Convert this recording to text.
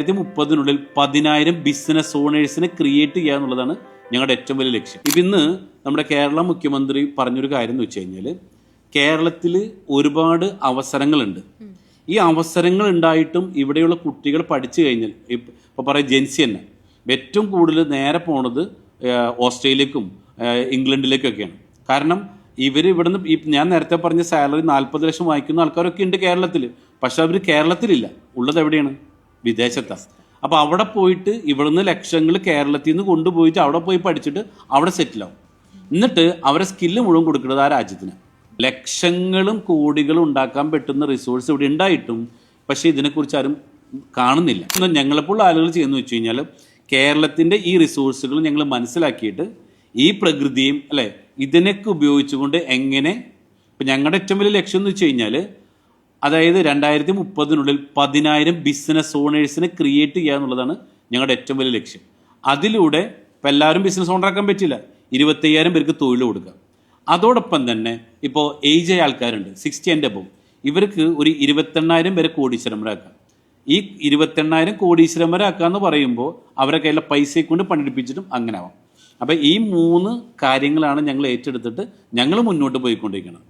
2030 10,000 business ഓണേഴ്സിനെ create ചെയ്യുക എന്നുള്ളതാണ് ഞങ്ങളുടെ ഏറ്റവും വലിയ ലക്ഷ്യം. ഇപ്പം ഇന്ന് നമ്മുടെ കേരള മുഖ്യമന്ത്രി പറഞ്ഞൊരു കാര്യം എന്ന് വെച്ച് കഴിഞ്ഞാൽ, കേരളത്തിൽ ഒരുപാട് അവസരങ്ങളുണ്ട്. ഈ അവസരങ്ങൾ ഉണ്ടായിട്ടും ഇവിടെയുള്ള കുട്ടികൾ പഠിച്ചു കഴിഞ്ഞാൽ, ഇപ്പോൾ പറയാം ജെൻസി തന്നെ ഏറ്റവും കൂടുതൽ നേരെ പോണത് ഓസ്ട്രേലിയക്കും ഇംഗ്ലണ്ടിലേക്കൊക്കെയാണ്. കാരണം ഇവർ ഇവിടുന്ന് ഞാൻ നേരത്തെ പറഞ്ഞ സാലറി 40 ലക്ഷം വാങ്ങിക്കുന്ന ആൾക്കാരൊക്കെ ഉണ്ട് കേരളത്തിൽ. പക്ഷെ അവർ കേരളത്തിലില്ല, ഉള്ളത് എവിടെയാണ്? വിദേശത്താണ്. അപ്പോൾ അവിടെ പോയിട്ട് ഇവിടുന്ന് ലക്ഷങ്ങൾ കേരളത്തിൽ നിന്ന് കൊണ്ടുപോയിട്ട് അവിടെ പോയി പഠിച്ചിട്ട് അവിടെ സെറ്റിലാവും. എന്നിട്ട് അവരെ സ്കില്ല് മുഴുവൻ കൊടുക്കുന്നത് ആ രാജ്യത്തിന്. ലക്ഷങ്ങളും കോടികളും ഉണ്ടാക്കാൻ പറ്റുന്ന റിസോഴ്സ് ഇവിടെ ഉണ്ടായിട്ടും പക്ഷേ ഇതിനെക്കുറിച്ച് ആരും കാണുന്നില്ല. ഞങ്ങളെപ്പോലുള്ള ആളുകൾ ചെയ്യുന്നു വെച്ച് കഴിഞ്ഞാൽ, കേരളത്തിൻ്റെ ഈ റിസോഴ്സുകൾ ഞങ്ങൾ മനസ്സിലാക്കിയിട്ട് ഈ പ്രകൃതിയും അല്ലേ ഇതിനൊക്കെ ഉപയോഗിച്ചുകൊണ്ട് എങ്ങനെ, ഇപ്പം ഞങ്ങളുടെ ഏറ്റവും വലിയ ലക്ഷ്യം എന്ന് വെച്ച് കഴിഞ്ഞാൽ, അതായത് 2030 10,000 ബിസിനസ് ഓണേഴ്സിനെ ക്രിയേറ്റ് ചെയ്യുക എന്നുള്ളതാണ് ഞങ്ങളുടെ ഏറ്റവും വലിയ ലക്ഷ്യം. അതിലൂടെ ഇപ്പം എല്ലാവരും ബിസിനസ് ഓണറാക്കാൻ പറ്റില്ല, 25,000 പേർക്ക് തൊഴിൽ കൊടുക്കുക. അതോടൊപ്പം തന്നെ ഇപ്പോൾ ഏജ് ആയ ആൾക്കാരുണ്ട്, 60 and above, ഇവർക്ക് ഒരു 28,000 പേരെ കോടീശ്വരന്മാരാക്കാം. ഈ 28,000 കോടീശ്വരന്മാരാക്കുക എന്ന് പറയുമ്പോൾ അവരെ കയ്യിലെ പൈസയെ കൊണ്ട് പണിയെടുപ്പിച്ചിട്ടും അങ്ങനെ ആവാം. അപ്പം ഈ 3 കാര്യങ്ങളാണ് ഞങ്ങൾ ഏറ്റെടുത്തിട്ട് ഞങ്ങൾ മുന്നോട്ട് പോയിക്കൊണ്ടിരിക്കുന്നത്.